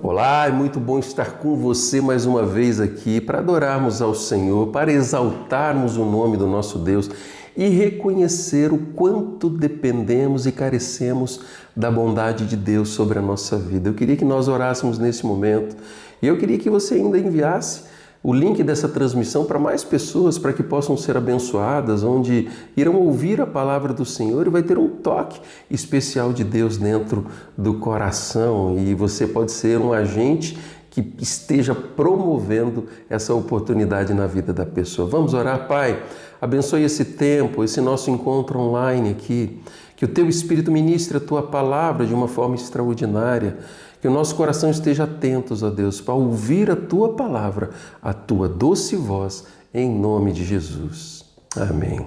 Olá, é muito bom estar com você mais uma vez aqui para adorarmos ao Senhor, para exaltarmos o nome do nosso Deus e reconhecer o quanto dependemos e carecemos da bondade de Deus sobre a nossa vida. Eu queria que nós orássemos nesse momento e eu queria que você ainda enviasse o link dessa transmissão para mais pessoas, para que possam ser abençoadas, onde irão ouvir a palavra do Senhor e vai ter um toque especial de Deus dentro do coração e você pode ser um agente que esteja promovendo essa oportunidade na vida da pessoa. Vamos orar, Pai? Abençoe esse tempo, esse nosso encontro online aqui, que o Teu Espírito ministre a Tua palavra de uma forma extraordinária, que o nosso coração esteja atento, ó Deus, para ouvir a Tua palavra, a Tua doce voz, em nome de Jesus. Amém.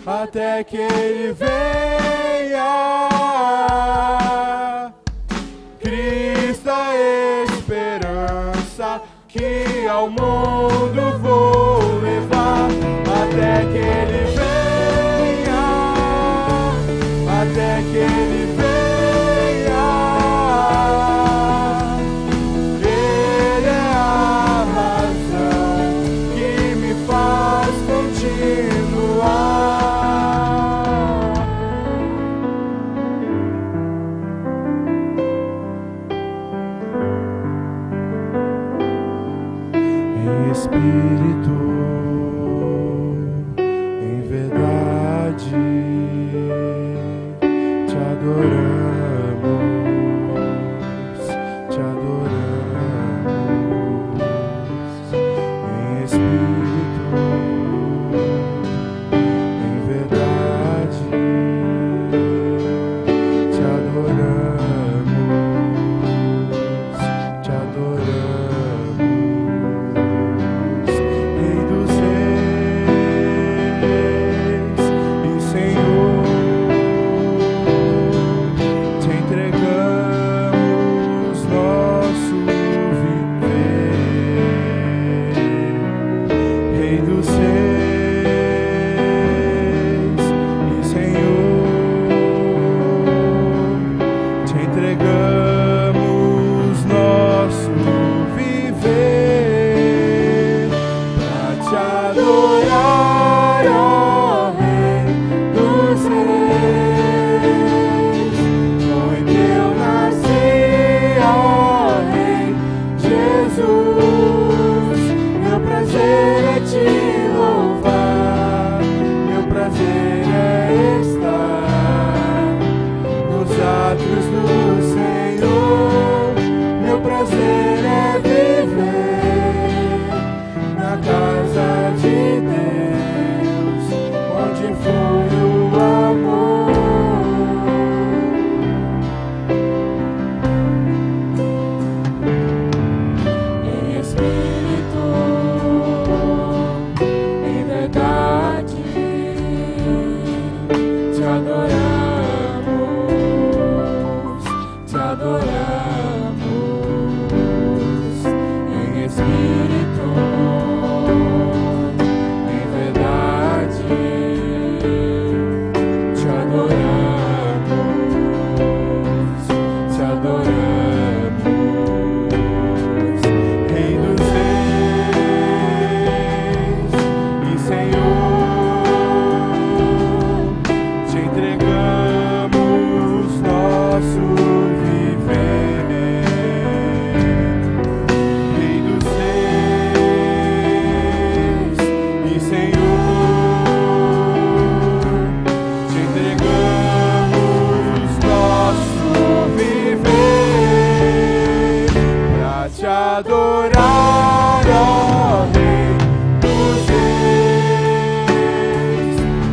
Até que Ele venha, Cristo a esperança que ao mundo vou levar. Até que Ele venha, até que Ele venha. Ele é a razão que me faz continuar. te adoramos em espírito, em verdade, te adoramos, te adoramos, Rei dos Reis e Senhor, te entregamos nosso viver, Rei dos Reis e Senhor, te entregamos nosso viver pra te adorar, ó Rei dos Reis.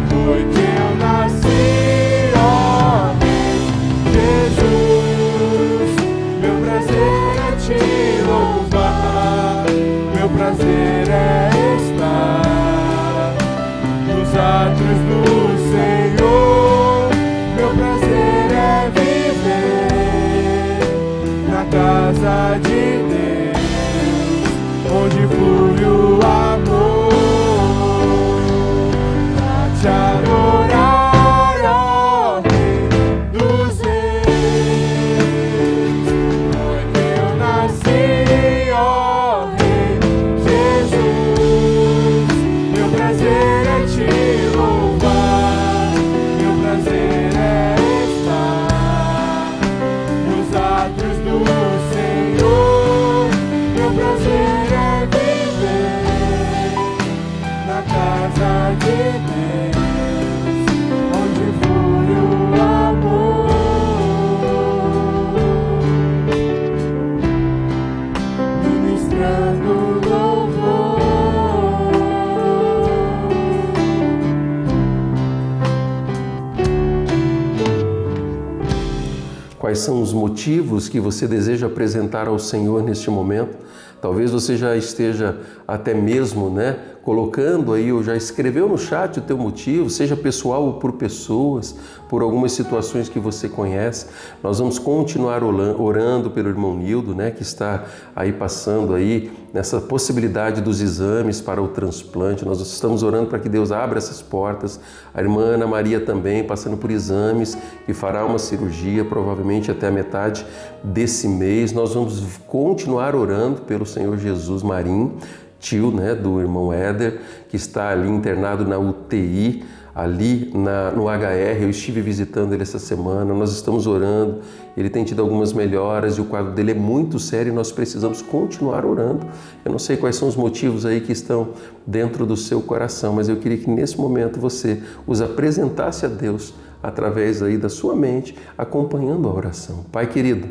Foi que eu nasci, ó Rei Jesus. Meu prazer é te louvar, meu prazer é estar nos átrios do Senhor. Meu prazer é viver na casa de Deus, onde flui o amor, pra te adorar, ó Rei dos Reis. Foi que eu nasci, ó Rei Jesus. Meu prazer é te louvar, meu prazer é estar nos átrios do Senhor. Meu prazer é viver na casa de Deus, onde flui o amor, ministrando louvor. Quais são os motivos que você deseja apresentar ao Senhor neste momento? Talvez você já esteja até mesmo, colocando aí, ou já escreveu no chat o teu motivo, seja pessoal ou por pessoas, por algumas situações que você conhece. Nós vamos continuar orando pelo irmão Nildo, que está aí passando aí nessa possibilidade dos exames para o transplante. Nós estamos orando para que Deus abra essas portas. A irmã Ana Maria também passando por exames e fará uma cirurgia, provavelmente até a metade desse mês. Nós vamos continuar orando pelo Senhor Jesus Marim, tio do irmão Éder, que está ali internado na UTI, ali no HR. Eu estive visitando ele essa semana, nós estamos orando, ele tem tido algumas melhoras e o quadro dele é muito sério e nós precisamos continuar orando. Eu não sei quais são os motivos aí que estão dentro do seu coração, mas eu queria que nesse momento você os apresentasse a Deus através aí da sua mente, acompanhando a oração. Pai querido,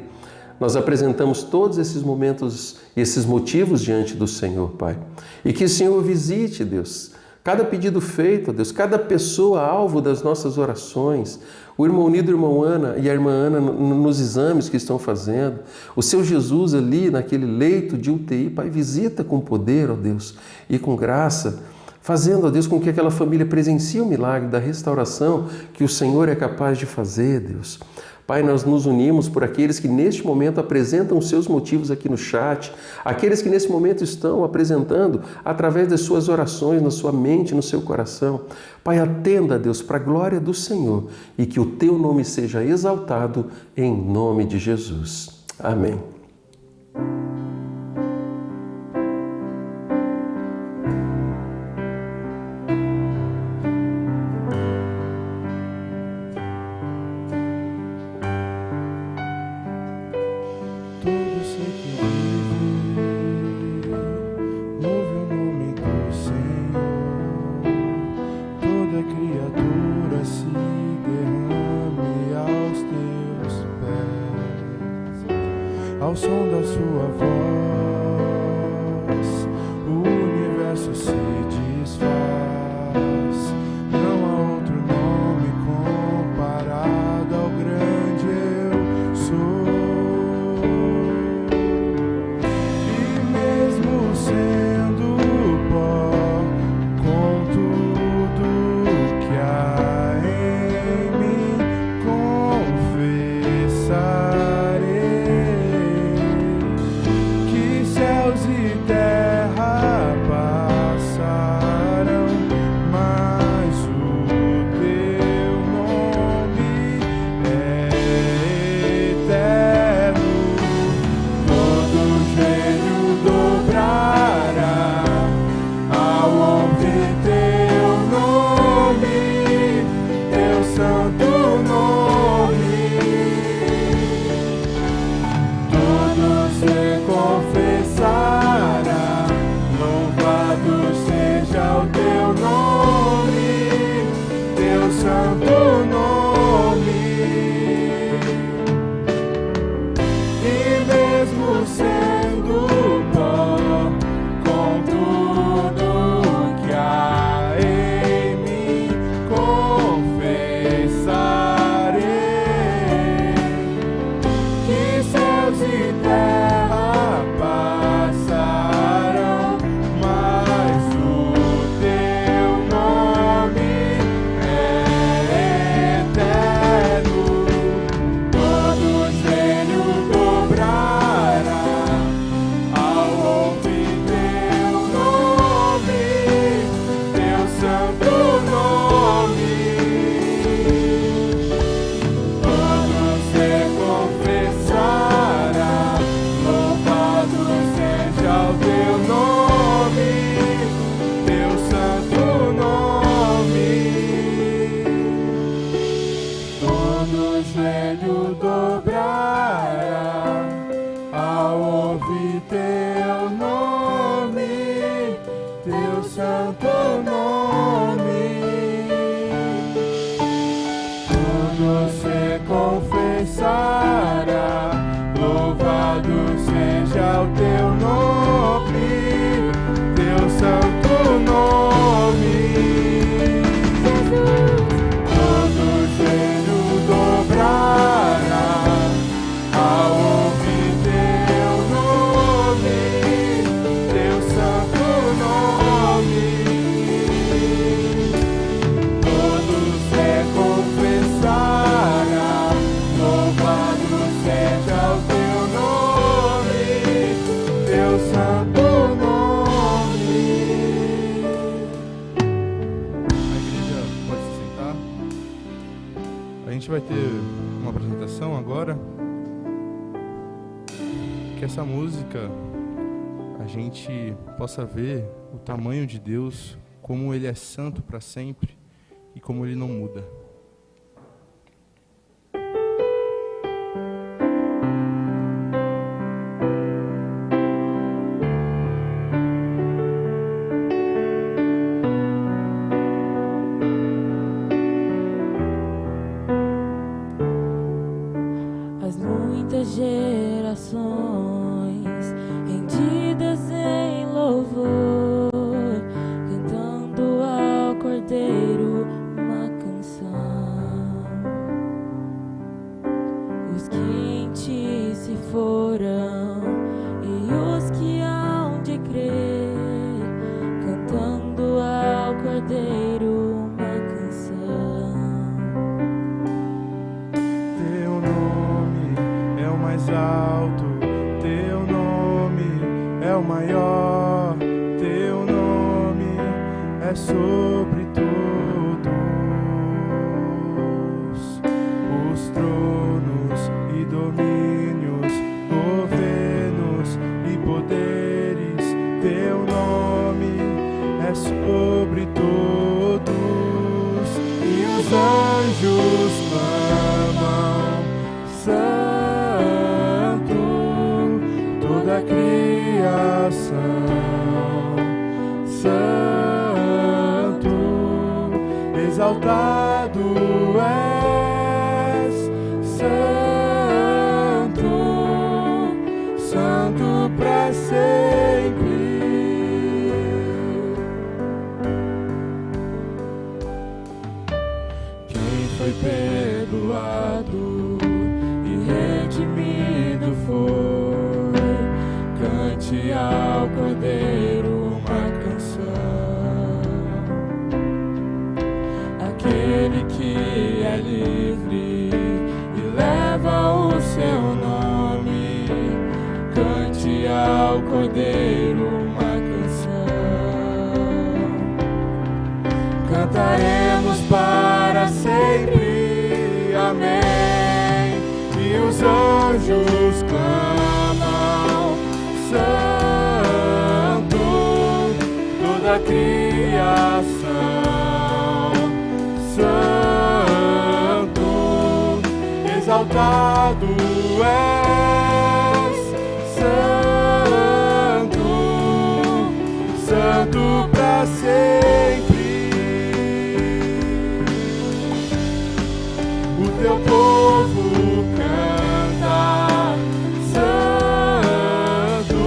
nós apresentamos todos esses momentos e esses motivos diante do Senhor, Pai. E que o Senhor visite, Deus, cada pedido feito, Deus, cada pessoa alvo das nossas orações, o irmão Nildo, a irmã Ana e a irmã Ana nos exames que estão fazendo, o seu Jesus ali naquele leito de UTI, Pai, visita com poder, ó Deus, e com graça, fazendo, ó Deus, com que aquela família presencie o milagre da restauração que o Senhor é capaz de fazer, Deus. Pai, nós nos unimos por aqueles que neste momento apresentam os seus motivos aqui no chat, aqueles que nesse momento estão apresentando através das suas orações, na sua mente, no seu coração. Pai, atenda, Deus, para a glória do Senhor e que o teu nome seja exaltado em nome de Jesus. Amém. Ao som da sua voz, o universo se desfaz. Não há outro nome comparado ao grande eu sou. E mesmo sendo pó, com tudo que há em todo joelho dobrará ao ouvir teu nome, teu santo nome. Tudo se confessará, louvado seja o teu nome, teu santo nome. Todo joelho dobrará ao ouvir teu nome, teu santo nome. Todo se confessará, louvado seja o teu nome, teu santo nome. A igreja pode se sentar. A gente vai ter uma apresentação agora. Que essa música a gente possa ver o tamanho de Deus, como Ele é santo para sempre e como Ele não muda. As muitas gerações rendidas em louvor, cantando ao Cordeiro uma canção. Os que em ti se foram e os que hão de crer, cantando ao Cordeiro uma canção. Teu nome é o mais alto, teu nome é o maior, teu nome é sobre todos os tronos e domínios, governos e poderes. Teu nome é sobre todos, e os anjos clamam santo, toda a criação santo, exaltado és, santo, santo para sempre. Quem foi perdoado e redimido foi, cante ao Cordeiro uma canção. Aquele que é livre e leva o seu nome, cante ao Cordeiro uma canção. Cantaremos para sempre, amém. E os anjos clamam santo, toda a criação santo, exaltado és, santo, santo para sempre. O teu povo canta santo,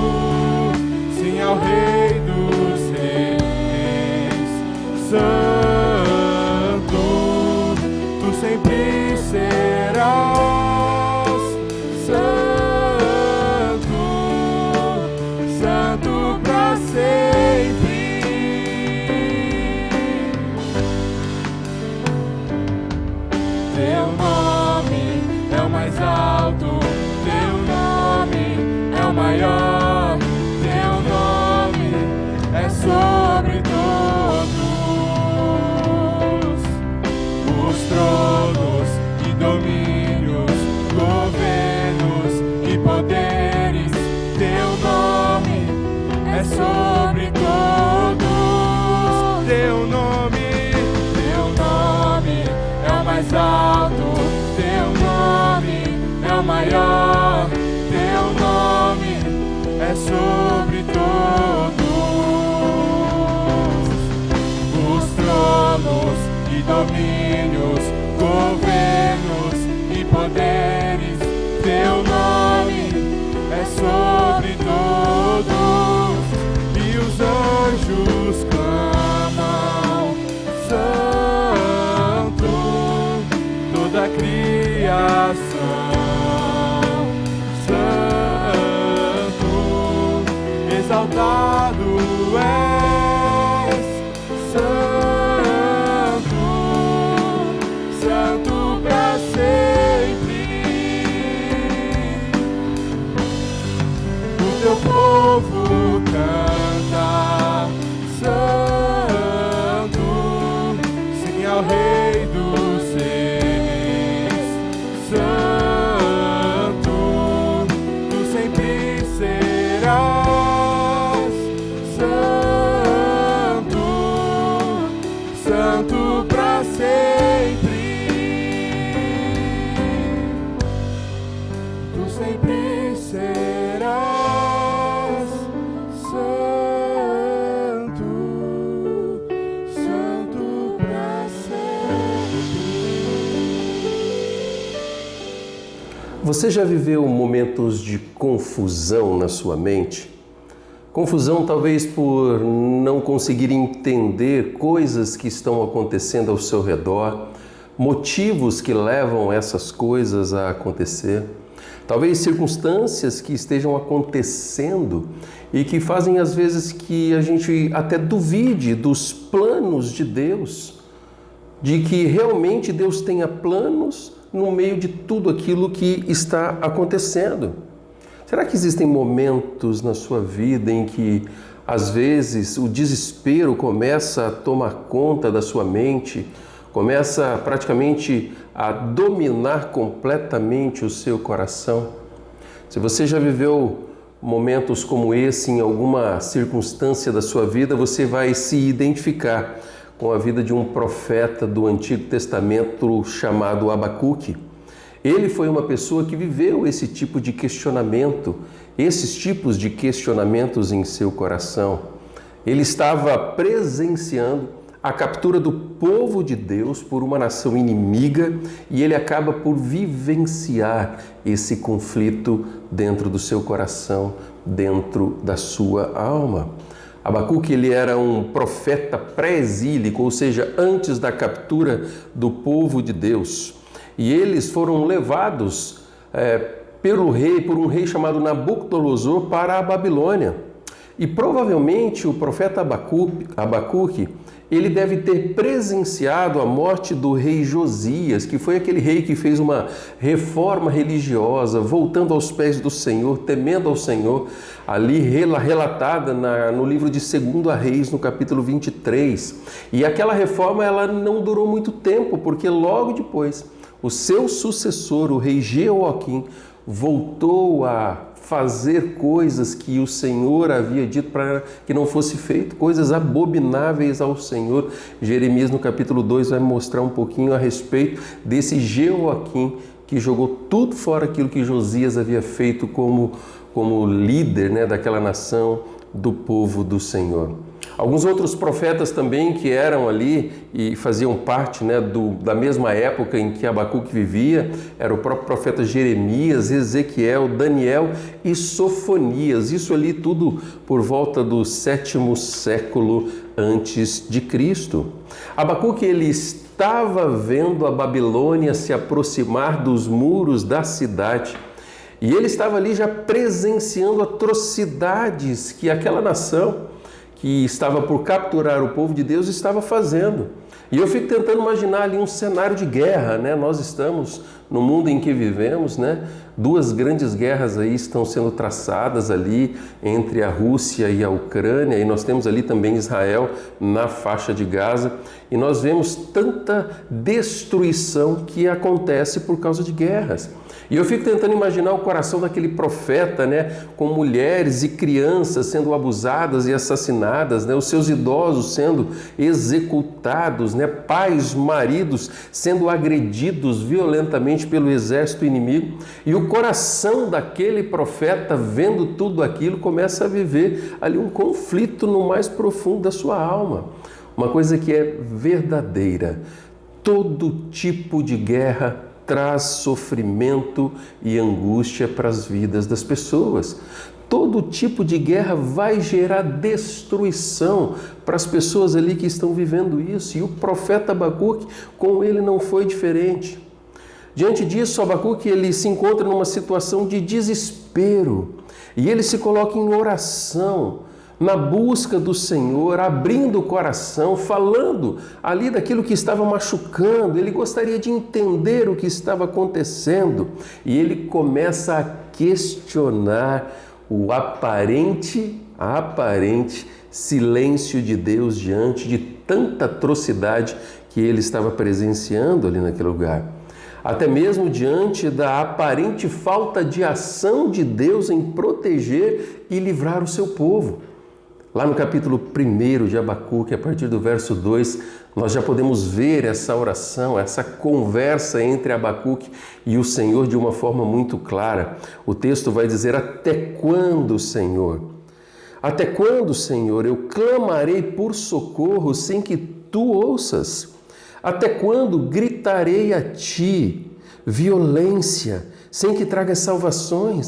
sim ao Rei dos Reis, santo, tu sempre serás santo, santo para sempre. Teu nome é o mais alto, teu nome é o maior, teu nome é sobre todos os tronos e domínios, governos e poderes. Teu nome é sobre todos, teu nome é o mais alto, teu é o maior, teu nome é sobre todos os tronos e domínios, governos e poderes. Teu nome é sobre todos, e os anjos clamam: Santo, toda a criação, Santo, exaltado és, Santo, Santo pra sempre. O teu povo canta: Santo, sim ao Rei dos Reis, Santo, tu sempre serás, Santo, Santo pra sempre, tu sempre serás, Santo, Santo pra sempre. Você já viveu momentos de confusão na sua mente? Confusão talvez por não conseguir entender coisas que estão acontecendo ao seu redor, motivos que levam essas coisas a acontecer, talvez circunstâncias que estejam acontecendo e que fazem às vezes que a gente até duvide dos planos de Deus, de que realmente Deus tenha planos no meio de tudo aquilo que está acontecendo. Será que existem momentos na sua vida em que, às vezes, o desespero começa a tomar conta da sua mente, começa praticamente a dominar completamente o seu coração? Se você já viveu momentos como esse em alguma circunstância da sua vida, você vai se identificar com a vida de um profeta do Antigo Testamento chamado Abacuque. Ele foi uma pessoa que viveu esse tipo de questionamento, esses tipos de questionamentos em seu coração. Ele estava presenciando a captura do povo de Deus por uma nação inimiga e ele acaba por vivenciar esse conflito dentro do seu coração, dentro da sua alma. Abacuque, ele era um profeta pré-exílico, ou seja, antes da captura do povo de Deus. E eles foram levados por um rei chamado Nabucodonosor para a Babilônia. E provavelmente o profeta Abacuque, ele deve ter presenciado a morte do rei Josias, que foi aquele rei que fez uma reforma religiosa, voltando aos pés do Senhor, temendo ao Senhor, ali relatada no livro de 2 Reis, no capítulo 23. E aquela reforma ela não durou muito tempo, porque logo depois o seu sucessor, o rei Jeoaquim, voltou a fazer coisas que o Senhor havia dito para que não fosse feito, coisas abomináveis ao Senhor. Jeremias, no capítulo 2, vai mostrar um pouquinho a respeito desse Jeoaquim que jogou tudo fora aquilo que Josias havia feito como líder, né, daquela nação, do povo do Senhor. Alguns outros profetas também que eram ali e faziam parte, né, da mesma época em que Abacuque vivia, era o próprio profeta Jeremias, Ezequiel, Daniel e Sofonias. Isso ali tudo por volta do 7º século antes de Cristo. Abacuque, ele estava vendo a Babilônia se aproximar dos muros da cidade. E ele estava ali já presenciando atrocidades que aquela nação que estava por capturar o povo de Deus estava fazendo. E eu fico tentando imaginar ali um cenário de guerra, né? Nós estamos no mundo em que vivemos, né? 2 grandes guerras aí estão sendo traçadas ali entre a Rússia e a Ucrânia, e nós temos ali também Israel na faixa de Gaza, e nós vemos tanta destruição que acontece por causa de guerras. E eu fico tentando imaginar o coração daquele profeta, com mulheres e crianças sendo abusadas e assassinadas, os seus idosos sendo executados, pais, maridos sendo agredidos violentamente pelo exército inimigo. E o coração daquele profeta, vendo tudo aquilo, começa a viver ali um conflito no mais profundo da sua alma. Uma coisa que é verdadeira: todo tipo de guerra traz sofrimento e angústia para as vidas das pessoas. Todo tipo de guerra vai gerar destruição para as pessoas ali que estão vivendo isso. E o profeta Abacuque, com ele não foi diferente. Diante disso, Abacuque ele se encontra numa situação de desespero e ele se coloca em oração, na busca do Senhor, abrindo o coração, falando ali daquilo que estava machucando. Ele gostaria de entender o que estava acontecendo e ele começa a questionar o aparente silêncio de Deus diante de tanta atrocidade que ele estava presenciando ali naquele lugar. Até mesmo diante da aparente falta de ação de Deus em proteger e livrar o seu povo. Lá no capítulo 1 de Abacuque, a partir do verso 2, nós já podemos ver essa oração, essa conversa entre Abacuque e o Senhor de uma forma muito clara. O texto vai dizer: até quando, Senhor? Até quando, Senhor, eu clamarei por socorro sem que tu ouças? Até quando gritarei a ti violência sem que traga salvação?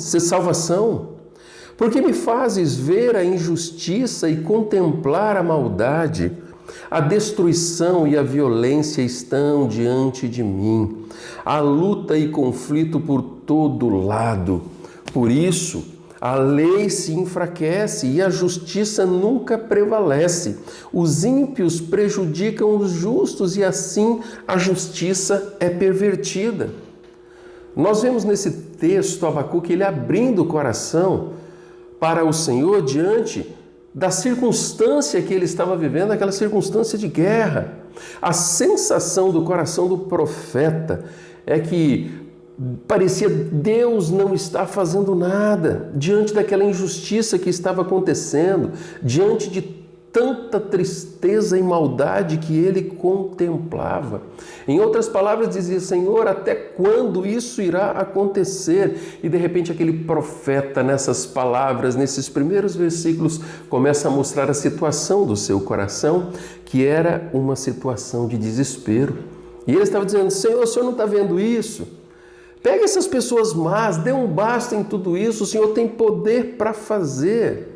Porque me fazes ver a injustiça e contemplar a maldade? A destruição e a violência estão diante de mim. Há luta e conflito por todo lado. Por isso, a lei se enfraquece e a justiça nunca prevalece. Os ímpios prejudicam os justos e assim a justiça é pervertida. Nós vemos nesse texto Abacuque ele abrindo o coração para o Senhor diante da circunstância que ele estava vivendo, aquela circunstância de guerra. A sensação do coração do profeta é que parecia Deus não estar fazendo nada diante daquela injustiça que estava acontecendo, diante de tanta tristeza e maldade que ele contemplava. Em outras palavras, dizia: Senhor, até quando isso irá acontecer? E de repente aquele profeta, nessas palavras, nesses primeiros versículos, começa a mostrar a situação do seu coração, que era uma situação de desespero. E ele estava dizendo: Senhor, o Senhor não está vendo isso? Pega essas pessoas más, dê um basta em tudo isso, o Senhor tem poder para fazer.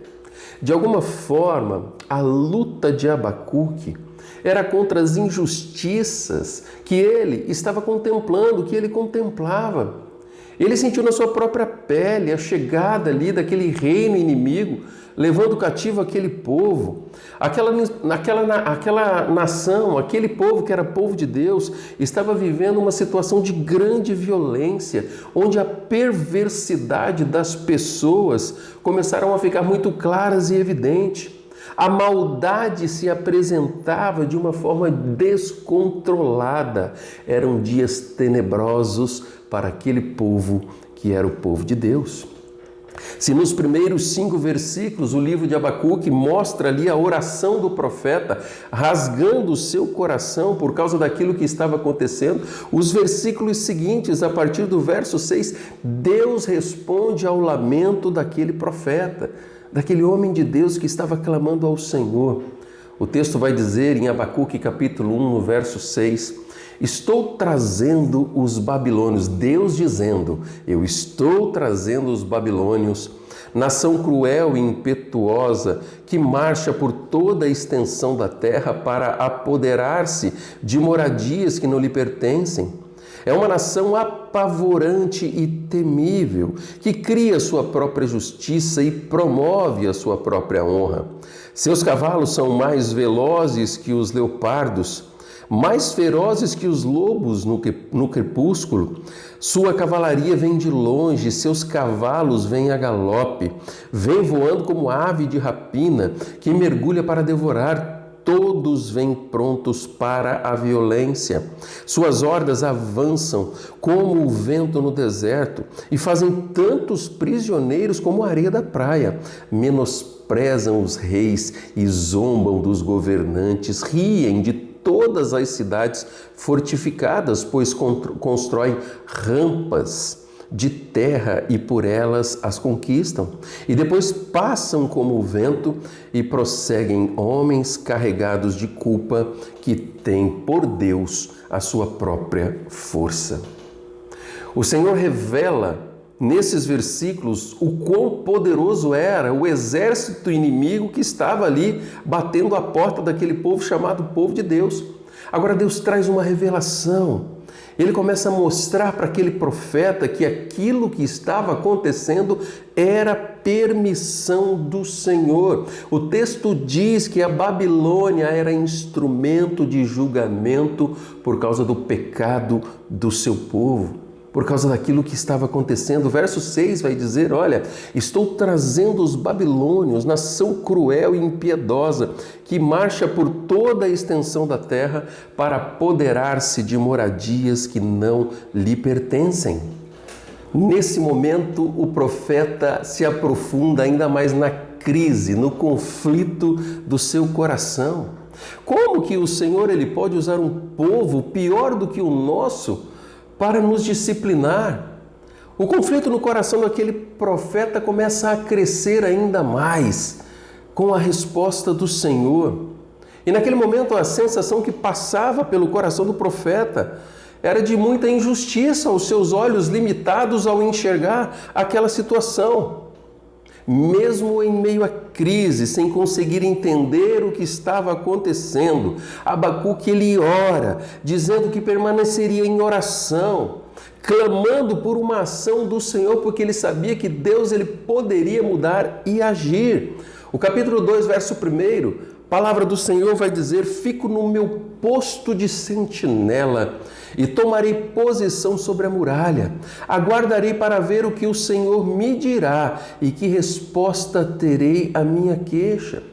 De alguma forma, a luta de Abacuque era contra as injustiças que ele estava contemplando, que ele contemplava. Ele sentiu na sua própria pele a chegada ali daquele reino inimigo, levando cativo aquele povo. Aquela nação, aquele povo que era povo de Deus, estava vivendo uma situação de grande violência, onde a perversidade das pessoas começaram a ficar muito claras e evidentes. A maldade se apresentava de uma forma descontrolada. Eram dias tenebrosos para aquele povo que era o povo de Deus. Se nos primeiros 5 versículos o livro de Abacuque mostra ali a oração do profeta, rasgando o seu coração por causa daquilo que estava acontecendo, os versículos seguintes, a partir do verso 6, Deus responde ao lamento daquele profeta, daquele homem de Deus que estava clamando ao Senhor. O texto vai dizer em Abacuque capítulo 1, no verso 6, estou trazendo os babilônios, Deus dizendo, eu estou trazendo os babilônios, nação cruel e impetuosa que marcha por toda a extensão da terra para apoderar-se de moradias que não lhe pertencem. É uma nação apavorante e temível, que cria sua própria justiça e promove a sua própria honra. Seus cavalos são mais velozes que os leopardos, mais ferozes que os lobos no crepúsculo. Sua cavalaria vem de longe, seus cavalos vêm a galope, vem voando como ave de rapina, que mergulha para devorar todo todos vêm prontos para a violência. Suas hordas avançam como o vento no deserto e fazem tantos prisioneiros como a areia da praia. Menosprezam os reis e zombam dos governantes, riem de todas as cidades fortificadas, pois constroem rampas de terra e por elas as conquistam. E depois passam como o vento e prosseguem homens carregados de culpa que têm por Deus a sua própria força. O Senhor revela nesses versículos o quão poderoso era o exército inimigo que estava ali batendo a porta daquele povo chamado povo de Deus. Agora Deus traz uma revelação. Ele começa a mostrar para aquele profeta que aquilo que estava acontecendo era permissão do Senhor. O texto diz que a Babilônia era instrumento de julgamento por causa do pecado do seu povo, por causa daquilo que estava acontecendo. O verso 6 vai dizer, olha, estou trazendo os babilônios, nação cruel e impiedosa, que marcha por toda a extensão da terra para apoderar-se de moradias que não lhe pertencem. Nesse momento, o profeta se aprofunda ainda mais na crise, no conflito do seu coração. Como que o Senhor ele pode usar um povo pior do que o nosso para nos disciplinar? O conflito no coração daquele profeta começa a crescer ainda mais com a resposta do Senhor. E naquele momento a sensação que passava pelo coração do profeta era de muita injustiça, aos seus olhos limitados ao enxergar aquela situação. Mesmo em meio à crise, sem conseguir entender o que estava acontecendo, Abacuque ele ora, dizendo que permaneceria em oração, clamando por uma ação do Senhor, porque ele sabia que Deus ele poderia mudar e agir. O capítulo 2, verso 1, a palavra do Senhor vai dizer: fico no meu posto de sentinela e tomarei posição sobre a muralha. Aguardarei para ver o que o Senhor me dirá e que resposta terei à minha queixa.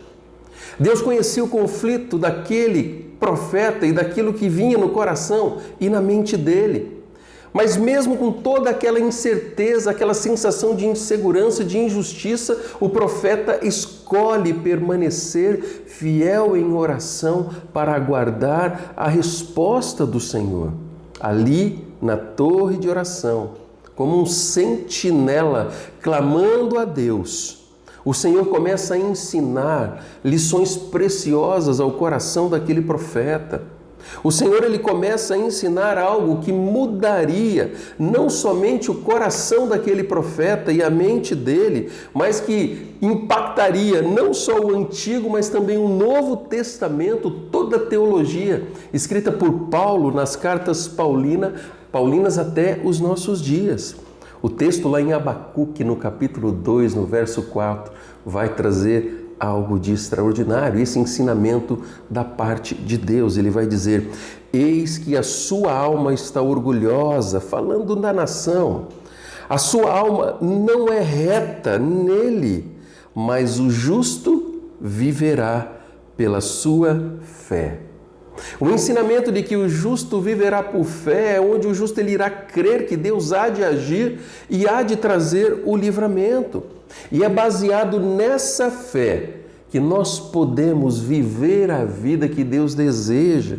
Deus conhecia o conflito daquele profeta e daquilo que vinha no coração e na mente dele. Mas mesmo com toda aquela incerteza, aquela sensação de insegurança, de injustiça, o profeta escolhe permanecer fiel em oração para aguardar a resposta do Senhor. Ali, na torre de oração, como um sentinela, clamando a Deus, o Senhor começa a ensinar lições preciosas ao coração daquele profeta. O Senhor ele começa a ensinar algo que mudaria não somente o coração daquele profeta e a mente dele, mas que impactaria não só o Antigo, mas também o Novo Testamento, toda a teologia escrita por Paulo nas cartas paulinas até os nossos dias. O texto lá em Abacuque, no capítulo 2, no verso 4, vai trazer algo de extraordinário, esse ensinamento da parte de Deus. Ele vai dizer: eis que a sua alma está orgulhosa, falando da nação. A sua alma não é reta nele, mas o justo viverá pela sua fé. O ensinamento de que o justo viverá por fé é onde o justo ele irá crer que Deus há de agir e há de trazer o livramento. E é baseado nessa fé que nós podemos viver a vida que Deus deseja.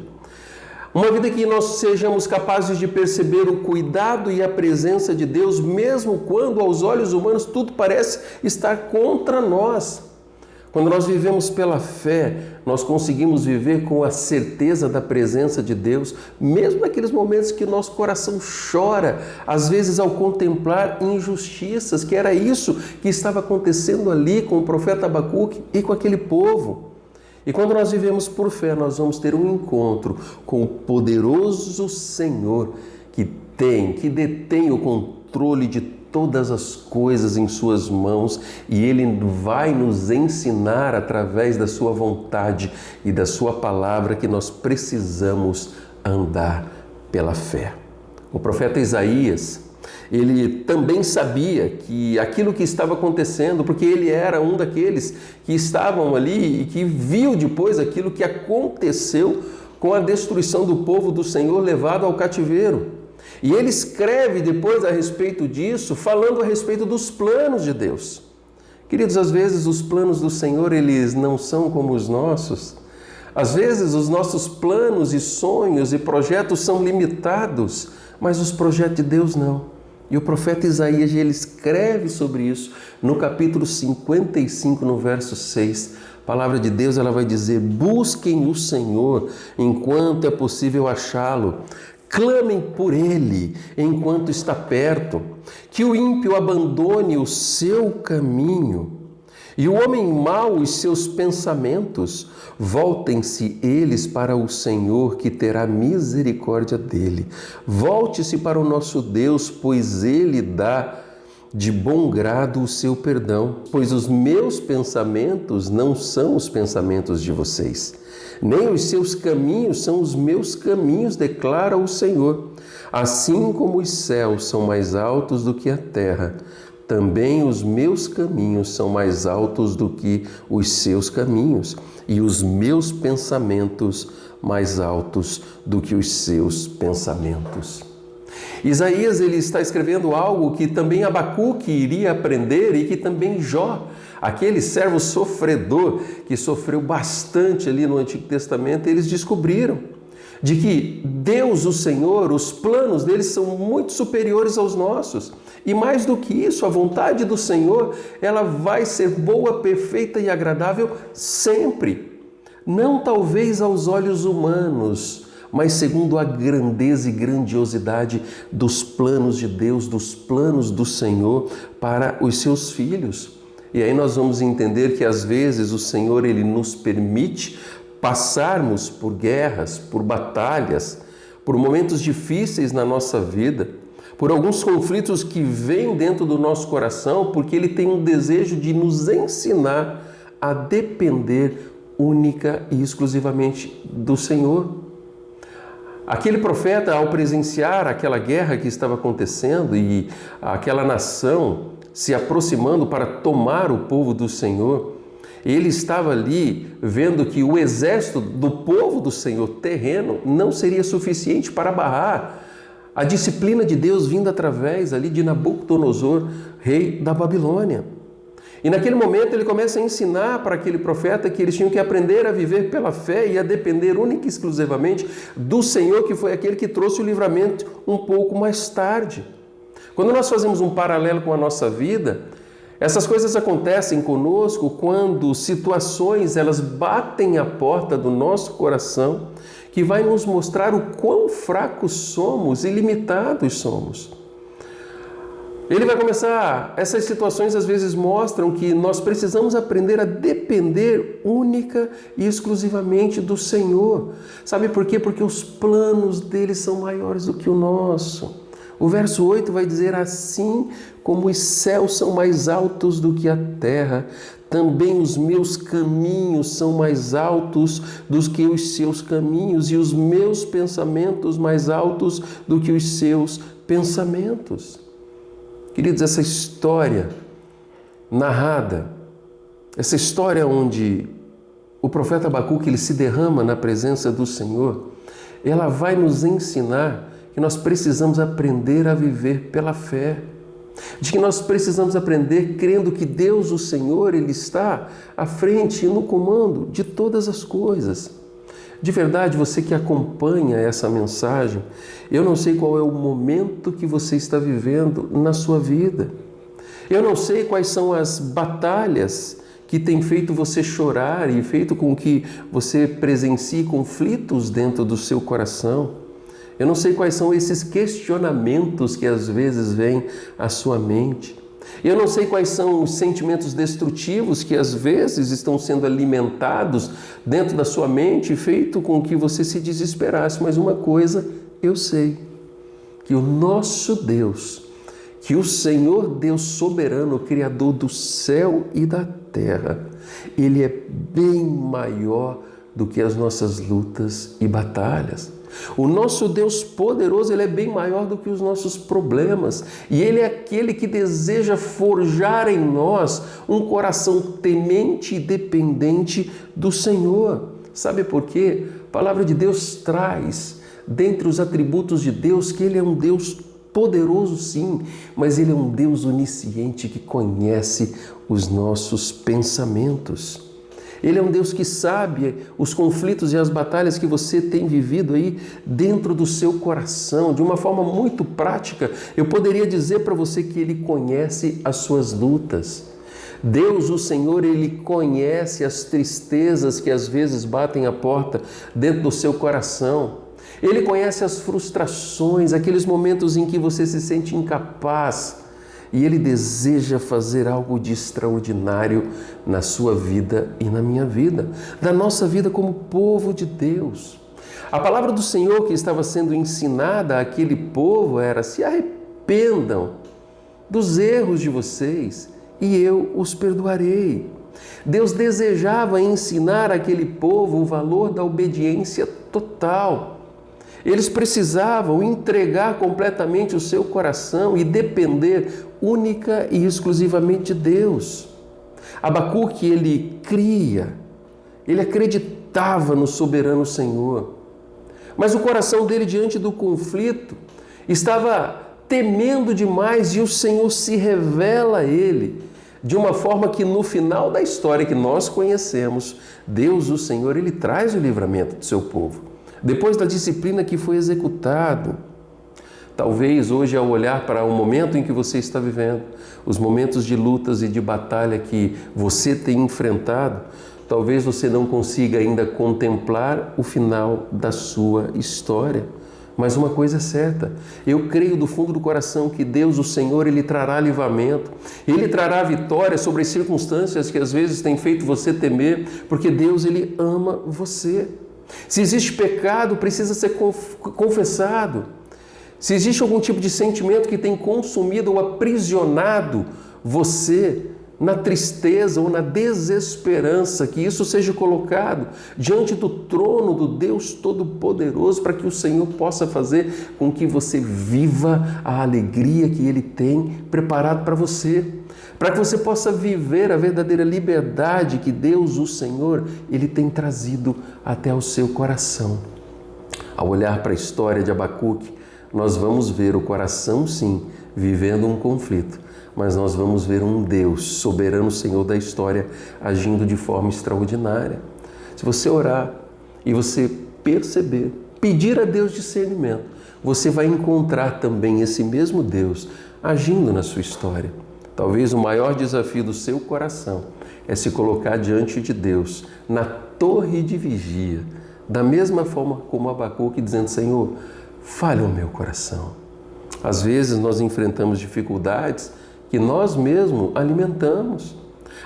Uma vida que nós sejamos capazes de perceber o cuidado e a presença de Deus, mesmo quando aos olhos humanos tudo parece estar contra nós. Quando nós vivemos pela fé, nós conseguimos viver com a certeza da presença de Deus, mesmo naqueles momentos que nosso coração chora, às vezes ao contemplar injustiças, que era isso que estava acontecendo ali com o profeta Abacuque e com aquele povo. E quando nós vivemos por fé, nós vamos ter um encontro com o poderoso Senhor que detém o controle de todas as coisas em suas mãos, e Ele vai nos ensinar através da sua vontade e da sua palavra que nós precisamos andar pela fé. O profeta Isaías, Ele também sabia que aquilo que estava acontecendo, porque ele era um daqueles que estavam ali e que viu depois aquilo que aconteceu com a destruição do povo do Senhor levado ao cativeiro. E ele escreve depois a respeito disso, falando a respeito dos planos de Deus. Queridos, às vezes os planos do Senhor, eles não são como os nossos. Às vezes os nossos planos e sonhos e projetos são limitados, mas os projetos de Deus não. E o profeta Isaías, ele escreve sobre isso no capítulo 55, no verso 6. A palavra de Deus, ela vai dizer: busquem o Senhor enquanto é possível achá-lo. Clamem por Ele enquanto está perto. Que o ímpio abandone o seu caminho e o homem mau os seus pensamentos. Voltem-se eles para o Senhor, que terá misericórdia dele. Volte-se para o nosso Deus, pois Ele dá de bom grado o seu perdão. Pois os meus pensamentos não são os pensamentos de vocês, nem os seus caminhos são os meus caminhos, declara o Senhor. Assim como os céus são mais altos do que a terra, também os meus caminhos são mais altos do que os seus caminhos, e os meus pensamentos mais altos do que os seus pensamentos. Isaías, ele está escrevendo algo que também Abacuque iria aprender e que também Jó, aquele servo sofredor que sofreu bastante ali no Antigo Testamento, eles descobriram de que Deus, o Senhor, os planos dele são muito superiores aos nossos. E mais do que isso, a vontade do Senhor, ela vai ser boa, perfeita e agradável sempre. Não talvez aos olhos humanos, mas segundo a grandeza e grandiosidade dos planos de Deus, dos planos do Senhor para os seus filhos. E aí nós vamos entender que às vezes o Senhor, ele nos permite passarmos por guerras, por batalhas, por momentos difíceis na nossa vida, por alguns conflitos que vêm dentro do nosso coração, porque Ele tem um desejo de nos ensinar a depender única e exclusivamente do Senhor. Aquele profeta, ao presenciar aquela guerra que estava acontecendo e aquela nação se aproximando para tomar o povo do Senhor, ele estava ali vendo que o exército do povo do Senhor terreno não seria suficiente para barrar a disciplina de Deus vinda através ali de Nabucodonosor, rei da Babilônia. E naquele momento ele começa a ensinar para aquele profeta que eles tinham que aprender a viver pela fé e a depender única e exclusivamente do Senhor, que foi aquele que trouxe o livramento um pouco mais tarde. Quando nós fazemos um paralelo com a nossa vida, essas coisas acontecem conosco quando situações elas batem a porta do nosso coração, que vai nos mostrar o quão fracos somos e limitados somos. Ele vai começar, essas situações às vezes mostram que nós precisamos aprender a depender única e exclusivamente do Senhor. Sabe por quê? Porque os planos dele são maiores do que o nosso. O verso 8 vai dizer: assim como os céus são mais altos do que a terra, também os meus caminhos são mais altos do que os seus caminhos, e os meus pensamentos mais altos do que os seus pensamentos. Queridos, essa história narrada, essa história onde o profeta Abacuque ele se derrama na presença do Senhor, ela vai nos ensinar que nós precisamos aprender a viver pela fé, de que nós precisamos aprender crendo que Deus, o Senhor, Ele está à frente e no comando de todas as coisas. De verdade, você que acompanha essa mensagem, eu não sei qual é o momento que você está vivendo na sua vida. Eu não sei quais são as batalhas que têm feito você chorar e feito com que você presencie conflitos dentro do seu coração. Eu não sei quais são esses questionamentos que às vezes vêm à sua mente. Eu não sei quais são os sentimentos destrutivos que às vezes estão sendo alimentados dentro da sua mente, feito com que você se desesperasse. Mas uma coisa eu sei, que o nosso Deus, que o Senhor Deus soberano, Criador do céu e da terra, Ele é bem maior do que as nossas lutas e batalhas. O nosso Deus poderoso, Ele é bem maior do que os nossos problemas. E Ele é aquele que deseja forjar em nós um coração temente e dependente do Senhor. Sabe por quê? A palavra de Deus traz, dentre os atributos de Deus, que Ele é um Deus poderoso sim, mas Ele é um Deus onisciente que conhece os nossos pensamentos. Ele é um Deus que sabe os conflitos e as batalhas que você tem vivido aí dentro do seu coração. De uma forma muito prática, eu poderia dizer para você que Ele conhece as suas lutas. Deus, o Senhor, Ele conhece as tristezas que às vezes batem a porta dentro do seu coração. Ele conhece as frustrações, aqueles momentos em que você se sente incapaz. E Ele deseja fazer algo de extraordinário na sua vida e na minha vida, da nossa vida como povo de Deus. A palavra do Senhor que estava sendo ensinada àquele povo era: se arrependam dos erros de vocês e eu os perdoarei. Deus desejava ensinar àquele povo o valor da obediência total. Eles precisavam entregar completamente o seu coração e depender única e exclusivamente de Deus. Abacuque, ele cria, ele acreditava no soberano Senhor, mas o coração dele diante do conflito estava temendo demais e o Senhor se revela a ele de uma forma que no final da história que nós conhecemos, Deus, o Senhor, ele traz o livramento do seu povo. Depois da disciplina que foi executado, talvez hoje ao olhar para o momento em que você está vivendo, os momentos de lutas e de batalha que você tem enfrentado, talvez você não consiga ainda contemplar o final da sua história. Mas uma coisa é certa, eu creio do fundo do coração que Deus, o Senhor, Ele trará livramento, Ele trará vitória sobre as circunstâncias que às vezes têm feito você temer, porque Deus, Ele ama você. Se existe pecado, precisa ser confessado. Se existe algum tipo de sentimento que tem consumido ou aprisionado você na tristeza ou na desesperança, que isso seja colocado diante do trono do Deus Todo-Poderoso para que o Senhor possa fazer com que você viva a alegria que Ele tem preparado para você, para que você possa viver a verdadeira liberdade que Deus, o Senhor, Ele tem trazido até o seu coração. Ao olhar para a história de Abacuque, nós vamos ver o coração, sim, vivendo um conflito, mas nós vamos ver um Deus, soberano Senhor da história, agindo de forma extraordinária. Se você orar e você perceber, pedir a Deus discernimento, você vai encontrar também esse mesmo Deus agindo na sua história. Talvez o maior desafio do seu coração é se colocar diante de Deus, na torre de vigia, da mesma forma como Abacuque, dizendo: Senhor, fale o meu coração. Às vezes nós enfrentamos dificuldades que nós mesmos alimentamos.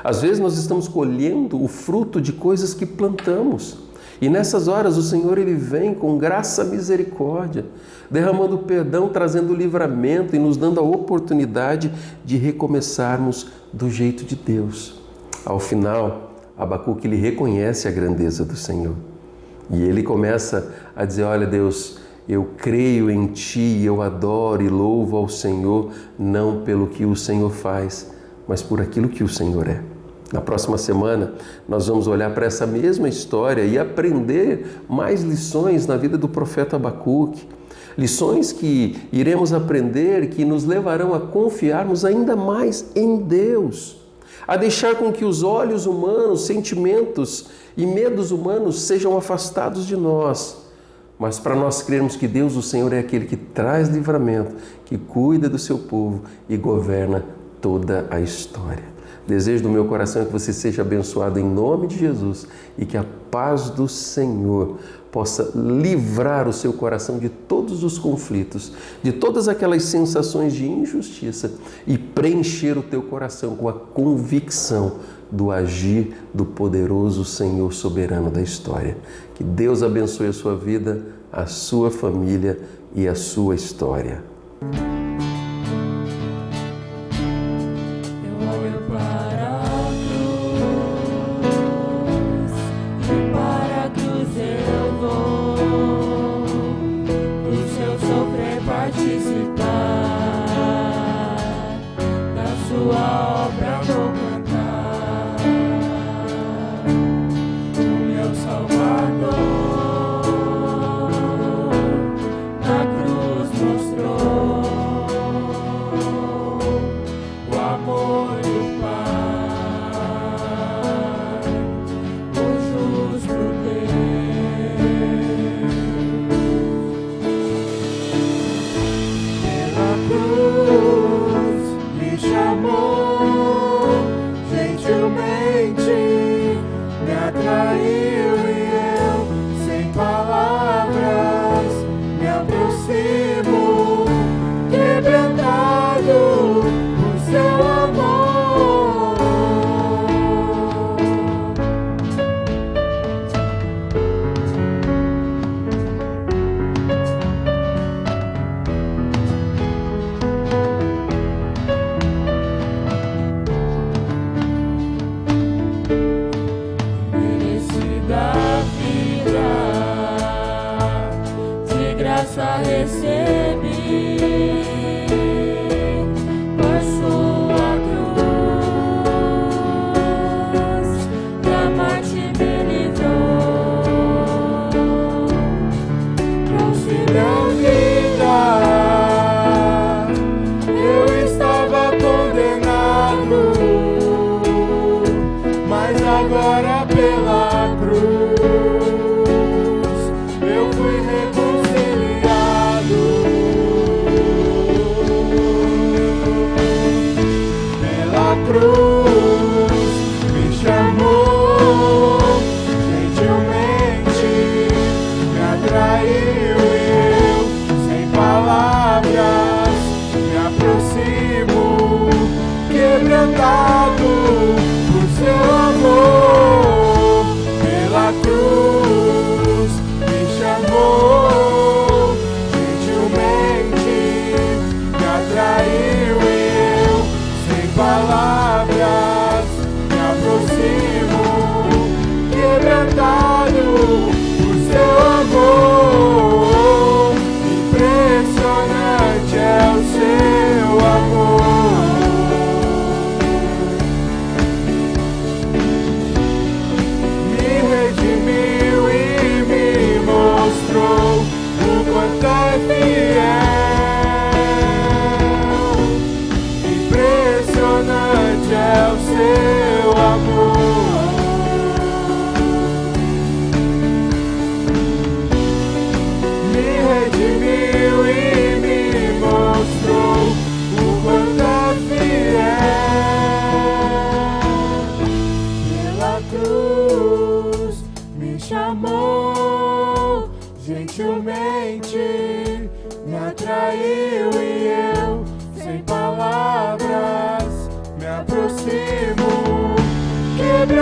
Às vezes nós estamos colhendo o fruto de coisas que plantamos. E nessas horas o Senhor, Ele vem com graça e misericórdia, derramando perdão, trazendo livramento e nos dando a oportunidade de recomeçarmos do jeito de Deus. Ao final, Abacuque, ele reconhece a grandeza do Senhor. E ele começa a dizer: olha Deus, eu creio em Ti, eu adoro e louvo ao Senhor, não pelo que o Senhor faz, mas por aquilo que o Senhor é. Na próxima semana, nós vamos olhar para essa mesma história e aprender mais lições na vida do profeta Abacuque. Lições que iremos aprender que nos levarão a confiarmos ainda mais em Deus, a deixar com que os olhos humanos, sentimentos e medos humanos sejam afastados de nós. Mas para nós crermos que Deus, o Senhor, é aquele que traz livramento, que cuida do seu povo e governa toda a história. Desejo do meu coração que você seja abençoado em nome de Jesus e que a paz do Senhor possa livrar o seu coração de todos os conflitos, de todas aquelas sensações de injustiça e preencher o teu coração com a convicção do agir do poderoso Senhor soberano da história. Que Deus abençoe a sua vida, a sua família e a sua história.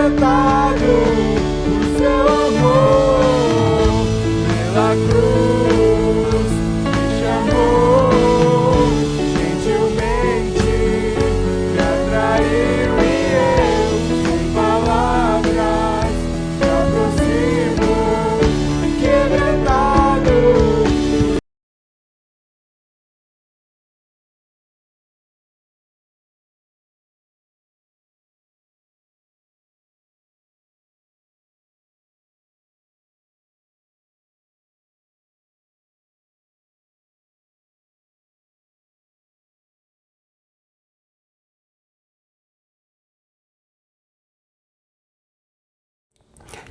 quebrantado por seu amor, pela cruz me chamou, gentilmente me atraiu e eu, sem palavras, me aproximo, quebrantado.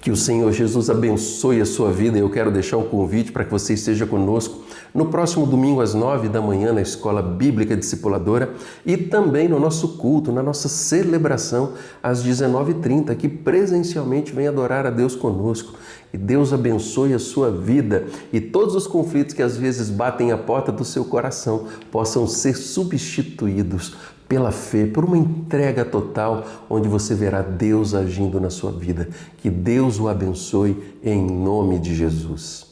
Que o Senhor Jesus abençoe a sua vida e eu quero deixar um convite para que você esteja conosco no próximo domingo às 9 da manhã na Escola Bíblica Discipuladora e também no nosso culto, na nossa celebração às 19h30, que presencialmente vem adorar a Deus conosco. E Deus abençoe a sua vida e todos os conflitos que às vezes batem a porta do seu coração possam ser substituídos pela fé, por uma entrega total, onde você verá Deus agindo na sua vida. Que Deus o abençoe em nome de Jesus.